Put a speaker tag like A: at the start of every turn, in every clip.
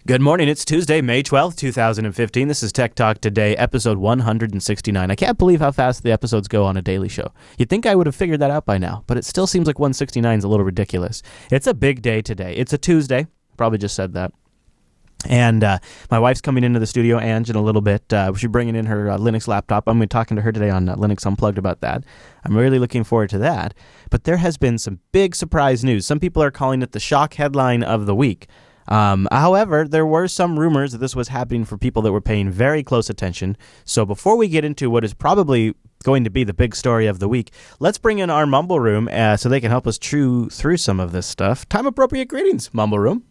A: Good morning. It's Tuesday, May 12th, 2015. This is Tech Talk Today, episode 169. I can't believe how fast the episodes go on a daily show. You'd think I would have figured that out by now, but it still seems like 169 is a little ridiculous. It's a big day today. It's a Tuesday. Probably just said that. And my wife's coming into the studio, Ange, in a little bit. She's bringing in her Linux laptop. I'm going to be talking to her today on Linux Unplugged about that. I'm really looking forward to that. But there has been some big surprise news. Some people are calling it the shock headline of the week. However, there were some rumors that this was happening for people that were paying very close attention. So before we get into what is probably going to be the big story of the week, let's bring in our Mumble Room so they can help us chew through some of this stuff. Time-appropriate greetings, Mumble Room.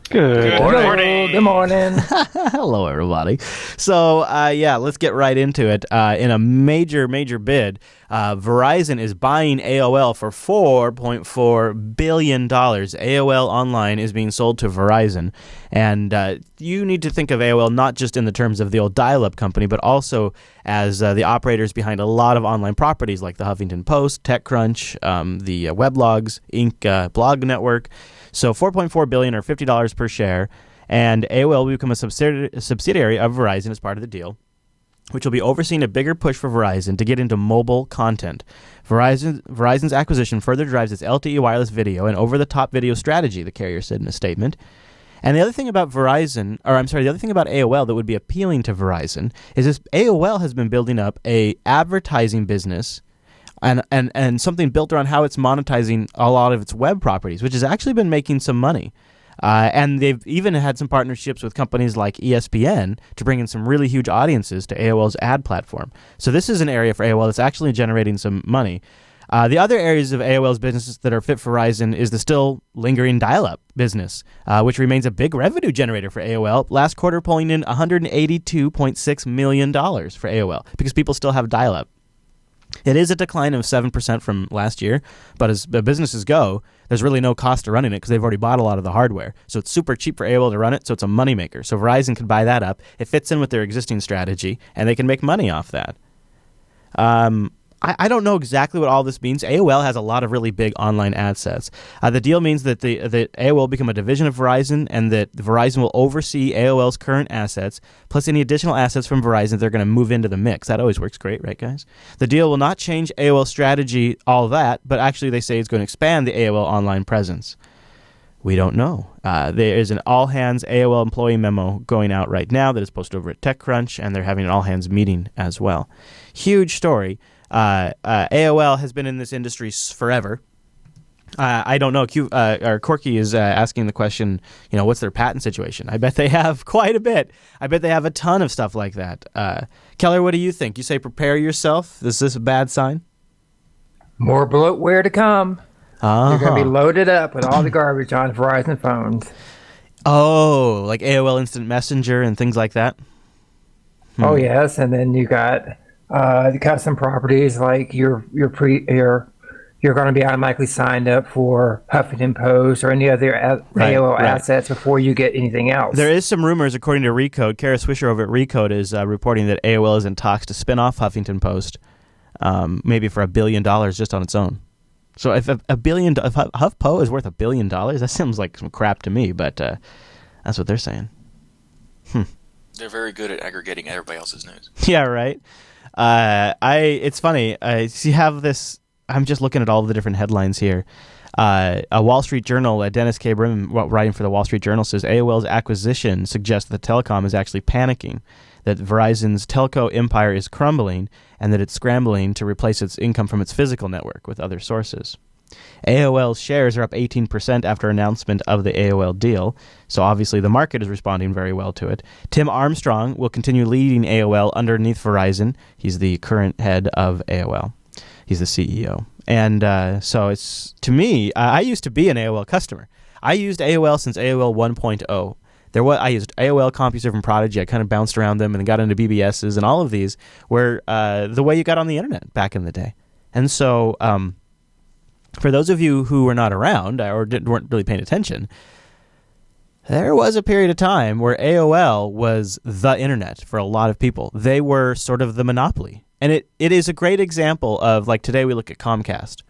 B: Good morning.
C: Good morning.
A: Hello, everybody. So, let's get right into it. In a major bid, Verizon is buying AOL for $4.4 billion. AOL Online is being sold to Verizon. And you need to think of AOL not just in the terms of the old dial-up company, but also as the operators behind a lot of online properties like the Huffington Post, TechCrunch, the Weblogs, Inc. blog network. So $4.4 billion or $50 per share, and AOL will become a subsidiary of Verizon as part of the deal, which will be overseeing a bigger push for Verizon to get into mobile content. Verizon's acquisition further drives its LTE wireless video and over-the-top video strategy, the carrier said in a statement. And the other thing about the other thing about AOL that would be appealing to Verizon is this: AOL has been building up a advertising business and something built around how it's monetizing a lot of its web properties, which has actually been making some money. And they've even had some partnerships with companies like ESPN to bring in some really huge audiences to AOL's ad platform. So this is an area for AOL that's actually generating some money. The other areas of AOL's businesses that are fit for Verizon is the still lingering dial-up business, which remains a big revenue generator for AOL. Last quarter pulling in $182.6 million for AOL because people still have dial-up. It is a decline of 7% from last year, but as the businesses go, there's really no cost to running it because they've already bought a lot of the hardware. So it's super cheap for AOL to run it, so it's a moneymaker. So Verizon can buy that up. It fits in with their existing strategy, and they can make money off that. I don't know exactly what all this means. AOL has a lot of really big online ad sets. The deal means that that AOL will become a division of Verizon, and that Verizon will oversee AOL's current assets, plus any additional assets from Verizon they're going to move into the mix. That always works great, right, guys? The deal will not change AOL's strategy, all that, but actually they say it's going to expand the AOL online presence. We don't know. There is an all-hands AOL employee memo going out right now that is posted over at TechCrunch, and they're having an all-hands meeting as well. Huge story. AOL has been in this industry forever. I don't know. Corky is asking the question, what's their patent situation? I bet they have quite a bit. I bet they have a ton of stuff like that. Keller, what do you think? You say prepare yourself. Is this a bad sign?
C: More bloatware to come. You're going to be loaded up with all the garbage on Verizon phones.
A: Oh, like AOL Instant Messenger and things like that?
C: Oh, yes. And then you got the custom properties like you're going to be automatically signed up for Huffington Post or any other AOL assets before you get anything else.
A: There is some rumors, according to Recode. Kara Swisher over at Recode is reporting that AOL is in talks to spin off Huffington Post, maybe for $1 billion just on its own. So if HuffPo is worth $1 billion, that seems like some crap to me. But that's what they're saying.
B: They're very good at aggregating everybody else's news.
A: Yeah, right. It's funny. You have this. I'm just looking at all the different headlines here. A Wall Street Journal, Dennis K. Brim, writing for the Wall Street Journal, says AOL's acquisition suggests that telecom is actually panicking, that Verizon's telco empire is crumbling, and that it's scrambling to replace its income from its physical network with other sources. AOL's shares are up 18% after announcement of the AOL deal, so obviously the market is responding very well to it. Tim Armstrong will continue leading AOL underneath Verizon. He's the current head of AOL. He's the CEO. And so it's, to me, I used to be an AOL customer. I used AOL since AOL 1.0. I used AOL, CompuServe, and Prodigy. I kind of bounced around them and then got into BBSs, and all of these were the way you got on the internet back in the day. And so for those of you who were not around or weren't really paying attention, there was a period of time where AOL was the internet for a lot of people. They were sort of the monopoly. And it is a great example of, like, today we look at Comcast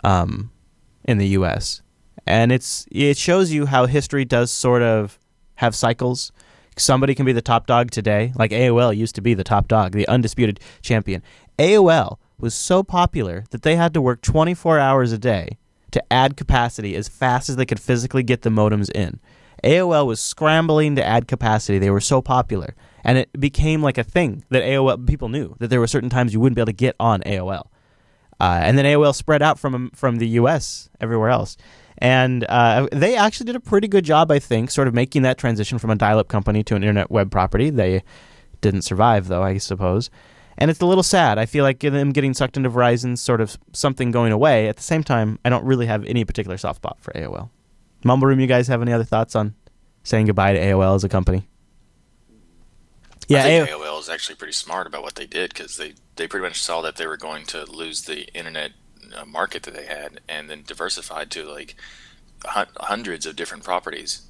A: in the U.S., and it shows you how history does sort of have cycles. Somebody can be the top dog today, like AOL used to be the top dog, the undisputed champion. AOL was so popular that they had to work 24 hours a day to add capacity as fast as they could physically get the modems in. AOL was scrambling to add capacity. They were so popular. And it became like a thing that AOL people knew, that there were certain times you wouldn't be able to get on AOL. And then AOL spread out from the U.S. everywhere else. And they actually did a pretty good job, I think, sort of making that transition from a dial-up company to an internet web property. They didn't survive, though, I suppose. And it's a little sad. I feel like them getting sucked into Verizon's sort of something going away. At the same time, I don't really have any particular soft spot for AOL. Mumble Room, you guys have any other thoughts on saying goodbye to AOL as a company?
B: Yeah, I think AOL is actually pretty smart about what they did, because they pretty much saw that they were going to lose the internet market that they had, and then diversified to like hundreds of different properties.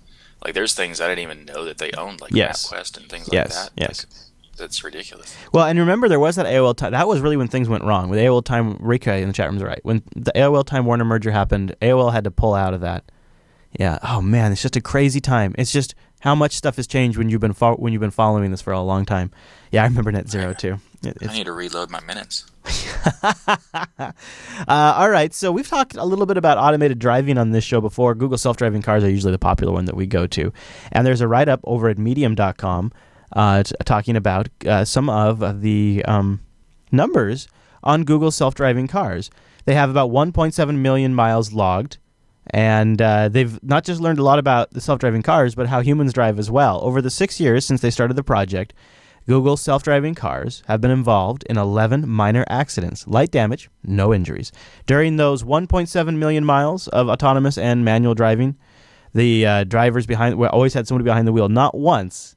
B: Like there's things I didn't even know that they owned, like MapQuest and things like that.
A: Yes.
B: That's ridiculous.
A: Well, and remember, there was that AOL time. That was really when things went wrong. With AOL Time, Rika in the chat room's right. When the AOL Time Warner merger happened, AOL had to pull out of that. Yeah. Oh man, it's just a crazy time. It's just how much stuff has changed when you've been following this for a long time. Yeah, I remember Net Zero too.
B: I need to reload my minutes.
A: All right, so we've talked a little bit about automated driving on this show before. Google self-driving cars are usually the popular one that we go to. And there's a write-up over at medium.com talking about some of the numbers on Google self-driving cars. They have about 1.7 million miles logged. And they've not just learned a lot about the self-driving cars, but how humans drive as well. Over the 6 years since they started the project, Google self-driving cars have been involved in 11 minor accidents. Light damage, no injuries. During those 1.7 million miles of autonomous and manual driving, the drivers always had somebody behind the wheel. Not once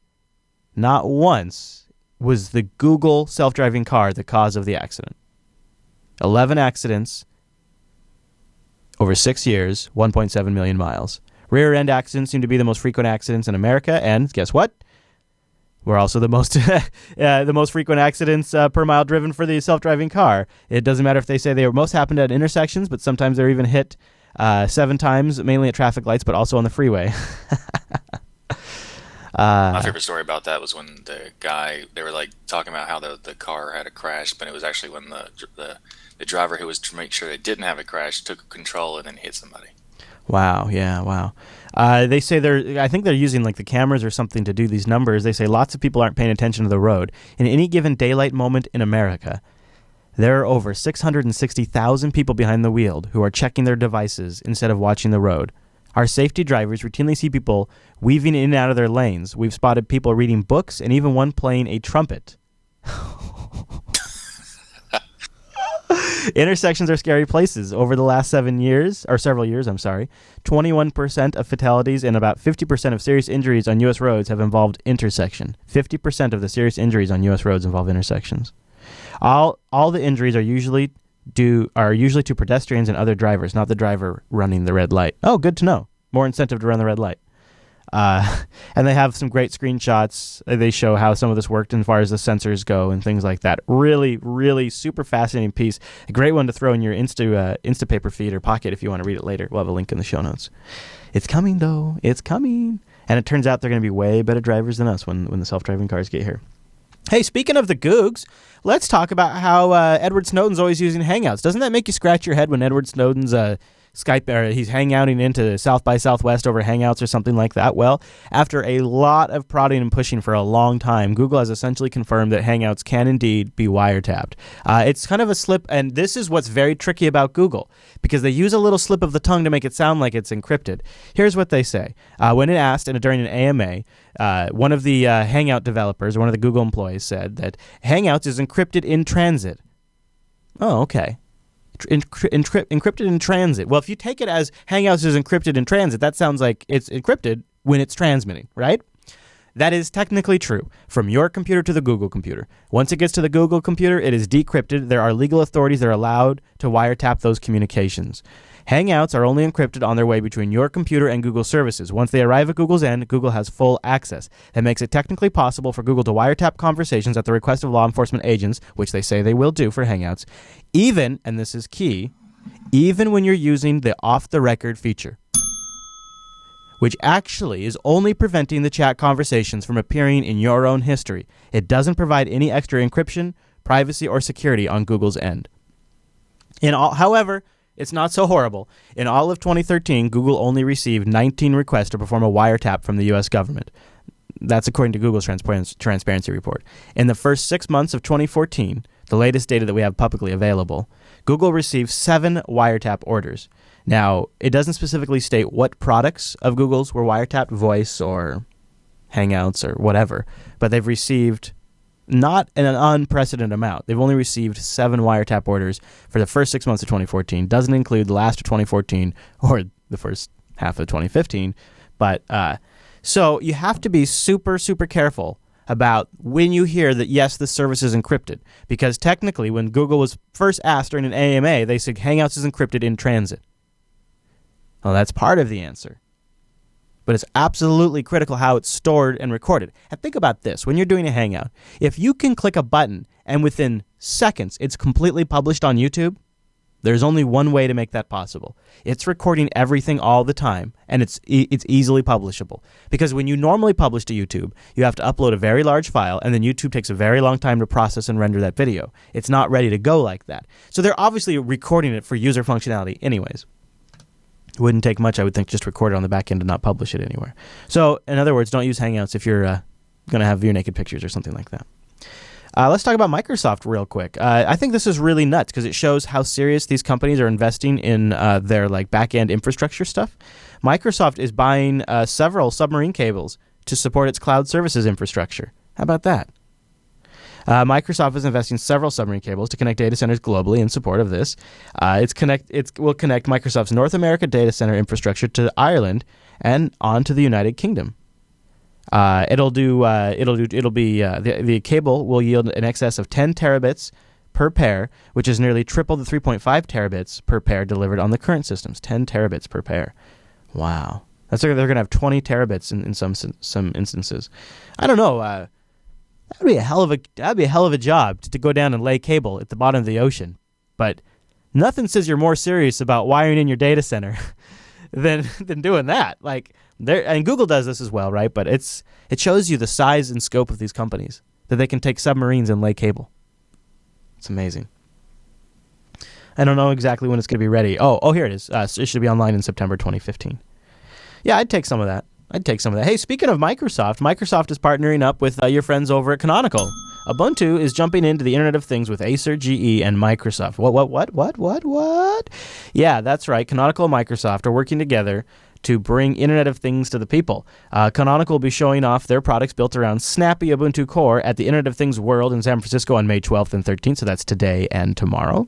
A: was the Google self-driving car the cause of the accident. 11 accidents over 6 years, 1.7 million miles. Rear-end accidents seem to be the most frequent accidents in America, and guess what? We're also the most frequent accidents per mile driven for the self-driving car. It doesn't matter if they say they most happened at intersections, but sometimes they're even hit 7 times, mainly at traffic lights, but also on the freeway.
B: My favorite story about that was when they were like talking about how the car had a crash, but it was actually when the driver who was to make sure it didn't have a crash took control and then hit somebody.
A: Wow, yeah, wow. They say I think they're using like the cameras or something to do these numbers. They say lots of people aren't paying attention to the road. In any given daylight moment in America, there are over 660,000 people behind the wheel who are checking their devices instead of watching the road. Our safety drivers routinely see people weaving in and out of their lanes. We've spotted people reading books and even one playing a trumpet. Intersections are scary places. Over the last several years, 21% of fatalities and about 50% of serious injuries on U.S. roads have involved intersection. 50% of the serious injuries on U.S. roads involve intersections. All the injuries are usually to pedestrians and other drivers, not the driver running the red light. Oh, good to know. More incentive to run the red light. And they have some great screenshots. They show how some of this worked as far as the sensors go and things like that. Really, really super fascinating piece. A great one to throw in your Instapaper feed or Pocket if you want to read it later. We'll have a link in the show notes. It's coming, though. It's coming. And it turns out they're going to be way better drivers than us when the self-driving cars get here. Hey, speaking of the Googs, let's talk about how Edward Snowden's always using Hangouts. Doesn't that make you scratch your head when Edward Snowden's Skype, or he's hangouting into South by Southwest over Hangouts or something like that? Well, after a lot of prodding and pushing for a long time, Google has essentially confirmed that Hangouts can indeed be wiretapped. It's kind of a slip, and this is what's very tricky about Google, because they use a little slip of the tongue to make it sound like it's encrypted. Here's what they say. When it asked during an AMA, one of the Hangout developers, one of the Google employees, said that Hangouts is encrypted in transit. Oh, okay. Encrypted in transit. Well, if you take it as Hangouts is encrypted in transit, that sounds like it's encrypted when it's transmitting, right? That is technically true. From your computer to the Google computer. Once it gets to the Google computer, it is decrypted. There are legal authorities that are allowed to wiretap those communications. Hangouts are only encrypted on their way between your computer and Google services. Once they arrive at Google's end, Google has full access. That makes it technically possible for Google to wiretap conversations at the request of law enforcement agents, which they say they will do for Hangouts, even, and this is key, even when you're using the off-the-record feature, which actually is only preventing the chat conversations from appearing in your own history. It doesn't provide any extra encryption, privacy, or security on Google's end. However, it's not so horrible. In all of 2013, Google only received 19 requests to perform a wiretap from the U.S. government. That's according to Google's transparency report. In the first 6 months of 2014, the latest data that we have publicly available, Google received 7 wiretap orders. Now, it doesn't specifically state what products of Google's were wiretapped, Voice or Hangouts or whatever, but they've received not an unprecedented amount. They've only received 7 wiretap orders for the first 6 months of 2014. Doesn't include the last of 2014 or the first half of 2015. But so you have to be super, super careful about when you hear that, yes, this service is encrypted. Because technically, when Google was first asked during an AMA, they said Hangouts is encrypted in transit. Well, that's part of the answer. But it's absolutely critical how it's stored and recorded. And think about this. When you're doing a Hangout, if you can click a button and within seconds it's completely published on YouTube, there's only one way to make that possible. It's recording everything all the time, and it's easily publishable. Because when you normally publish to YouTube, you have to upload a very large file, and then YouTube takes a very long time to process and render that video. It's not ready to go like that. So they're obviously recording it for user functionality anyways. It wouldn't take much, I would think, just record it on the back end and not publish it anywhere. So, in other words, don't use Hangouts if you're going to have your naked pictures or something like that. Let's talk about Microsoft real quick. I think this is really nuts because it shows how serious these companies are investing in their back-end infrastructure stuff. Microsoft is buying several submarine cables to support its cloud services infrastructure. How about that? Microsoft is investing several submarine cables to connect data centers globally in support of this. It will connect Microsoft's North America data center infrastructure to Ireland and on to the United Kingdom. The cable will yield in excess of 10 terabits per pair, which is nearly triple the 3.5 terabits per pair delivered on the current systems. 10 terabits per pair. Wow. That's like they're going to have 20 terabits in some instances. I don't know. That'd be a hell of a job to go down and lay cable at the bottom of the ocean. But nothing says you're more serious about wiring in your data center than doing that. And Google does this as well, right? But it shows you the size and scope of these companies, that they can take submarines and lay cable. It's amazing. I don't know exactly when it's going to be ready. Oh, here it is. It should be online in September 2015. Yeah, I'd take some of that. Hey, speaking of Microsoft is partnering up with your friends over at Canonical. Ubuntu is jumping into the Internet of Things with Acer, GE, and Microsoft. What? Yeah, that's right. Canonical and Microsoft are working together to bring Internet of Things to the people. Canonical will be showing off their products built around snappy Ubuntu Core at the Internet of Things World in San Francisco on May 12th and 13th, so that's today and tomorrow.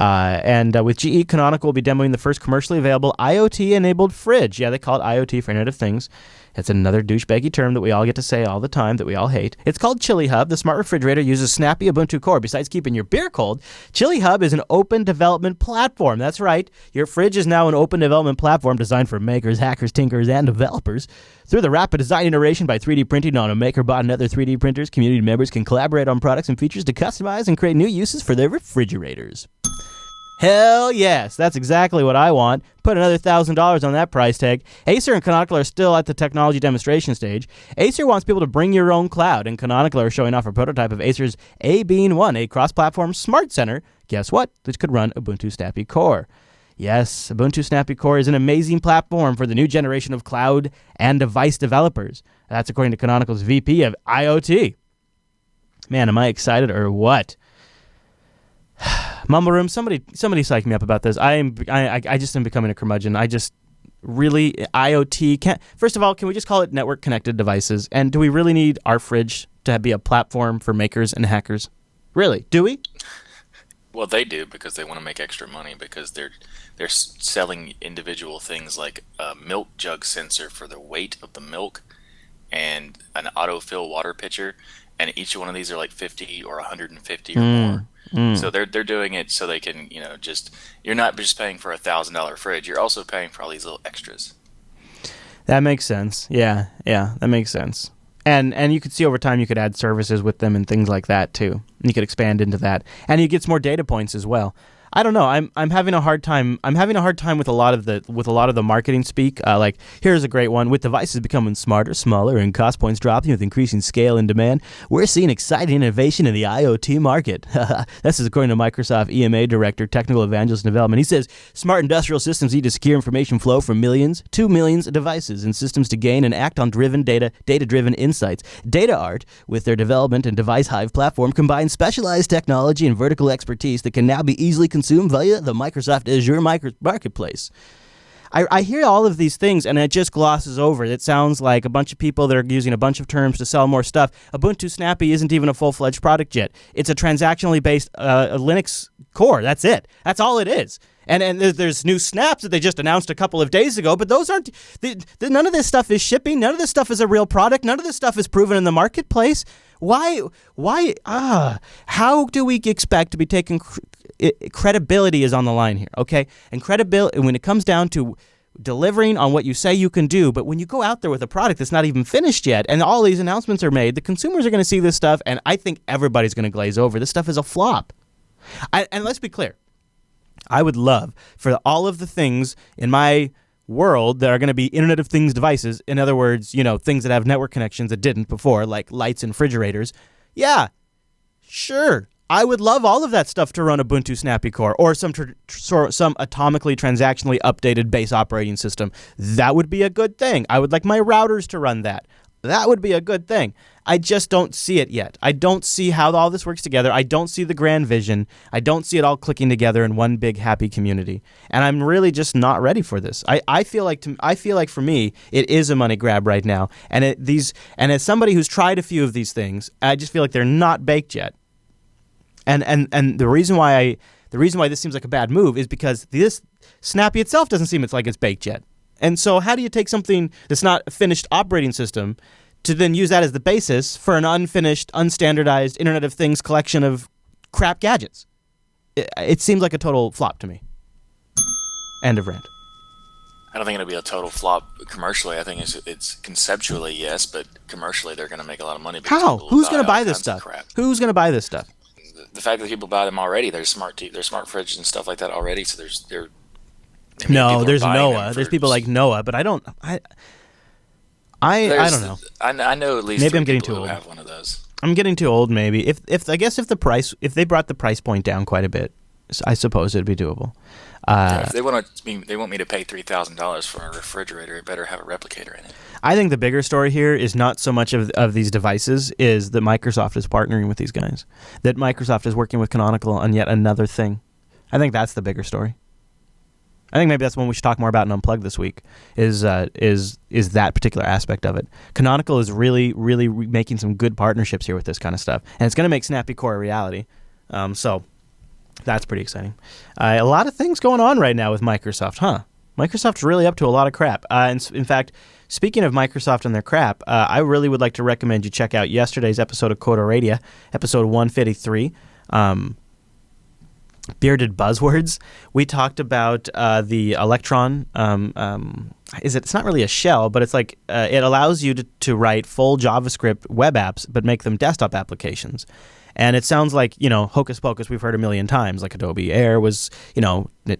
A: With GE, Canonical will be demoing the first commercially available IoT-enabled fridge. Yeah, they call it IoT for Internet of Things. It's another douchebaggy term that we all get to say all the time that we all hate. It's called Chili Hub. The smart refrigerator uses snappy Ubuntu Core. Besides keeping your beer cold, Chili Hub is an open development platform. That's right. Your fridge is now an open development platform designed for makers, hackers, tinkers, and developers. Through the rapid design iteration by 3D printing on a MakerBot and other 3D printers, community members can collaborate on products and features to customize and create new uses for their refrigerators. Hell yes, that's exactly what I want. Put another $1,000 on that price tag. Acer and Canonical are still at the technology demonstration stage. Acer wants people to bring your own cloud, and Canonical are showing off a prototype of Acer's A-Bean-1, a cross-platform smart center. Guess what? This could run Ubuntu Snappy Core. Yes, Ubuntu Snappy Core is an amazing platform for the new generation of cloud and device developers. That's according to Canonical's VP of IoT. Man, am I excited or what? Mumble Room, somebody psych me up about this. I just am becoming a curmudgeon. I just really IoT can't. First of all, can we just call it network connected devices? And do we really need our fridge to be a platform for makers and hackers? Really? Do we?
B: Well, they do because they want to make extra money because they're selling individual things like a milk jug sensor for the weight of the milk and an autofill water pitcher, and each one of these are like 50 or 150 or more. So they're doing it so they can, you're not just paying for $1,000 fridge, you're also paying for all these little extras.
A: That makes sense. Yeah, that makes sense. And you could see over time you could add services with them and things like that too. You could expand into that. And you get some more data points as well. I don't know. I'm having a hard time. I'm having a hard time with a lot of the marketing speak. Like, here's a great one: with devices becoming smarter, smaller, and cost points dropping with increasing scale and demand, we're seeing exciting innovation in the IoT market. This is according to Microsoft EMA Director, Technical Evangelist and Development. He says smart industrial systems need to secure information flow from millions to millions of devices and systems to gain and act on data-driven insights. DataArt, with their development and Device Hive platform, combines specialized technology and vertical expertise that can now be easily consumed via the Microsoft Azure Marketplace. I hear all of these things, and it just glosses over. It sounds like a bunch of people that are using a bunch of terms to sell more stuff. Ubuntu Snappy isn't even a full-fledged product yet. It's a transactionally based Linux core. That's it. That's all it is. And there's new snaps that they just announced a couple of days ago, but those aren't. None of this stuff is shipping. None of this stuff is a real product. None of this stuff is proven in the marketplace. Why? How do we expect to be taken? Credibility is on the line here, okay? And credibility, when it comes down to delivering on what you say you can do, but when you go out there with a product that's not even finished yet, and all these announcements are made, the consumers are going to see this stuff, and I think everybody's going to glaze over. This stuff is a flop. And let's be clear. I would love for all of the things in my world that are going to be Internet of Things devices, in other words, things that have network connections that didn't before, like lights and refrigerators. Yeah, sure. I would love all of that stuff to run Ubuntu Snappy Core or some atomically transactionally updated base operating system. That would be a good thing. I would like my routers to run that. That would be a good thing. I just don't see it yet. I don't see how all this works together. I don't see the grand vision. I don't see it all clicking together in one big happy community. And I'm really just not ready for this. I feel like for me, it is a money grab right now. And as somebody who's tried a few of these things, I just feel like they're not baked yet. And the reason why this seems like a bad move is because this Snappy itself doesn't seem like it's baked yet. And so how do you take something that's not a finished operating system to then use that as the basis for an unfinished, unstandardized Internet of Things collection of crap gadgets? It seems like a total flop to me. End of rant.
B: I don't think it'll be a total flop commercially. I think it's conceptually, yes, but commercially they're going to make a lot of money.
A: How? Who's going to buy this stuff? Who's going to buy this stuff?
B: The fact that people buy them already, they're smart fridges and stuff like that already, so there's
A: there's Noah. There's people like Noah, but I don't know.
B: I know at least
A: maybe I'm getting too old.
B: Have one of those.
A: I'm getting too old. Maybe if they brought the price point down quite a bit, I suppose it'd be doable.
B: If they want me to pay $3,000 for a refrigerator, it better have a replicator in it.
A: I think the bigger story here is not so much of these devices, is that Microsoft is partnering with these guys. That Microsoft is working with Canonical on yet another thing. I think that's the bigger story. I think maybe that's one we should talk more about in Unplugged this week, is that particular aspect of it. Canonical is really, really making some good partnerships here with this kind of stuff, and it's going to make Snappy Core a reality. So that's pretty exciting. A lot of things going on right now with Microsoft, huh? Microsoft's really up to a lot of crap. And in fact, speaking of Microsoft and their crap, I really would like to recommend you check out yesterday's episode of Coda Radio, episode 153. Bearded Buzzwords. We talked about the Electron. It's not really a shell, but it's like it allows you to write full JavaScript web apps, but make them desktop applications. And it sounds like, hocus pocus we've heard a million times, like Adobe Air was,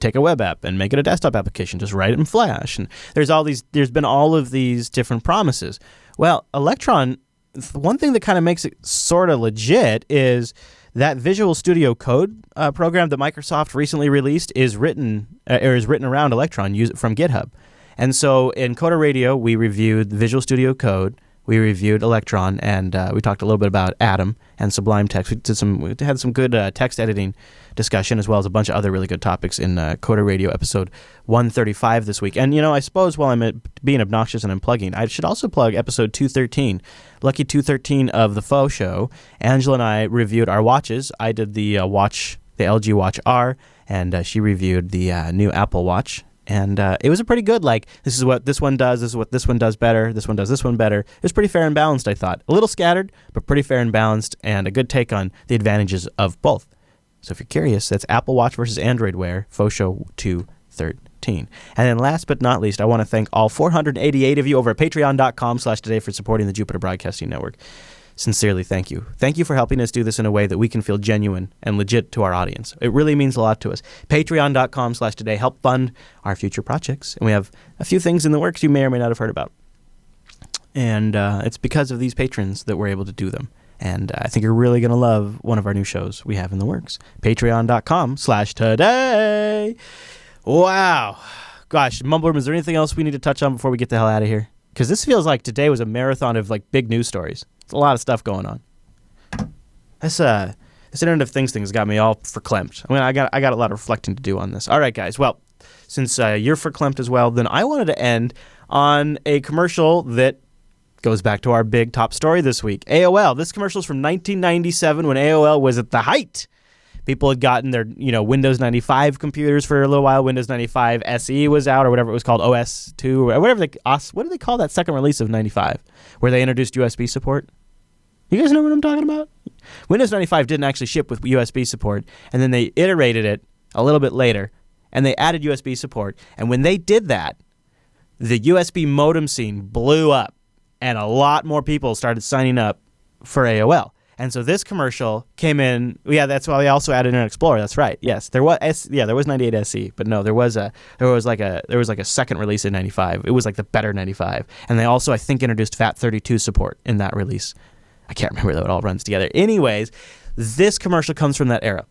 A: take a web app and make it a desktop application, just write it in Flash. And there's been all of these different promises. Well, Electron, one thing that kind of makes it sort of legit is that Visual Studio Code program that Microsoft recently released is written around Electron from GitHub. And so in Coda Radio, we reviewed Visual Studio Code, we reviewed Electron, and we talked a little bit about Atom and Sublime Text. We had some good text editing discussion, as well as a bunch of other really good topics in Coda Radio episode 135 this week. And, I suppose while I'm being obnoxious and unplugging, I should also plug episode 213, Lucky 213 of The Faux Show. Angela and I reviewed our watches. I did the LG Watch R, and she reviewed the new Apple Watch. And it was a pretty good, this is what this one does, this is what this one does better, this one does this one better. It was pretty fair and balanced, I thought. A little scattered, but pretty fair and balanced, and a good take on the advantages of both. So if you're curious, that's Apple Watch versus Android Wear, Faux Show 213. And then last but not least, I want to thank all 488 of you over at patreon.com/today for supporting the Jupiter Broadcasting Network. Sincerely, thank you. Thank you for helping us do this in a way that we can feel genuine and legit to our audience. It really means a lot to us. Patreon.com/today. Help fund our future projects. And we have a few things in the works you may or may not have heard about. And it's because of these patrons that we're able to do them. And I think you're really going to love one of our new shows we have in the works. Patreon.com/today. Wow. Gosh, Mumbler, is there anything else we need to touch on before we get the hell out of here? Because this feels like today was a marathon of like big news stories. It's a lot of stuff going on. This Internet of Things thing has got me all verklempt. I mean, I got a lot of reflecting to do on this. All right, guys. Well, since you're verklempt as well, then I wanted to end on a commercial that goes back to our big top story this week. AOL. This commercial is from 1997 when AOL was at the height. People had gotten their, Windows 95 computers for a little while. Windows 95 SE was out, or whatever it was called, OS 2, or whatever what do they call that second release of 95, where they introduced USB support? You guys know what I'm talking about? Windows 95 didn't actually ship with USB support, and then they iterated it a little bit later, and they added USB support. And when they did that, the USB modem scene blew up, and a lot more people started signing up for AOL. And so this commercial came in. Yeah, that's why they also added Internet Explorer. That's right. Yes, there was 98 SE, but no, there was like a second release in 95. It was like the better 95, and they also I think introduced FAT32 support in that release. I can't remember though. It all runs together. Anyways, this commercial comes from that era.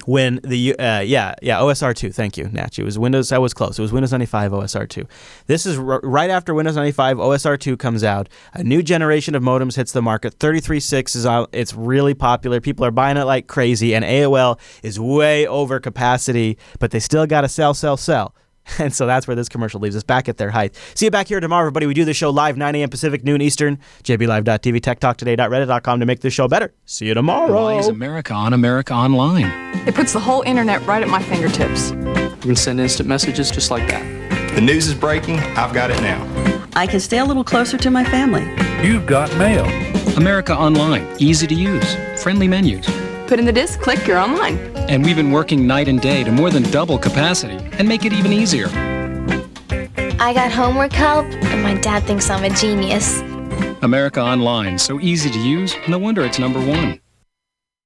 A: When the OSR2, thank you, Natch. It was Windows. I was close. It was Windows 95 OSR2. This is right after Windows 95 OSR2 comes out. A new generation of modems hits the market. 33.6 is out. It's really popular. People are buying it like crazy, and AOL is way over capacity, but they still got to sell. And so that's where this commercial leaves us, back at their height. See you back here tomorrow, everybody. We do this show live, 9 a.m. Pacific, noon Eastern. jblive.tv, techtalktoday.reddit.com to make this show better. See you tomorrow.
D: Why is America on America Online?
E: It puts the whole internet right at my fingertips.
F: You can send instant messages just like that.
G: The news is breaking. I've got it now.
H: I can stay a little closer to my family.
I: You've got mail.
D: America Online. Easy to use. Friendly menus.
E: Put in the disk, click, you're online.
D: And we've been working night and day to more than double capacity and make it even easier.
J: I got homework help, and my dad thinks I'm a genius.
D: America Online. So easy to use, no wonder it's #1.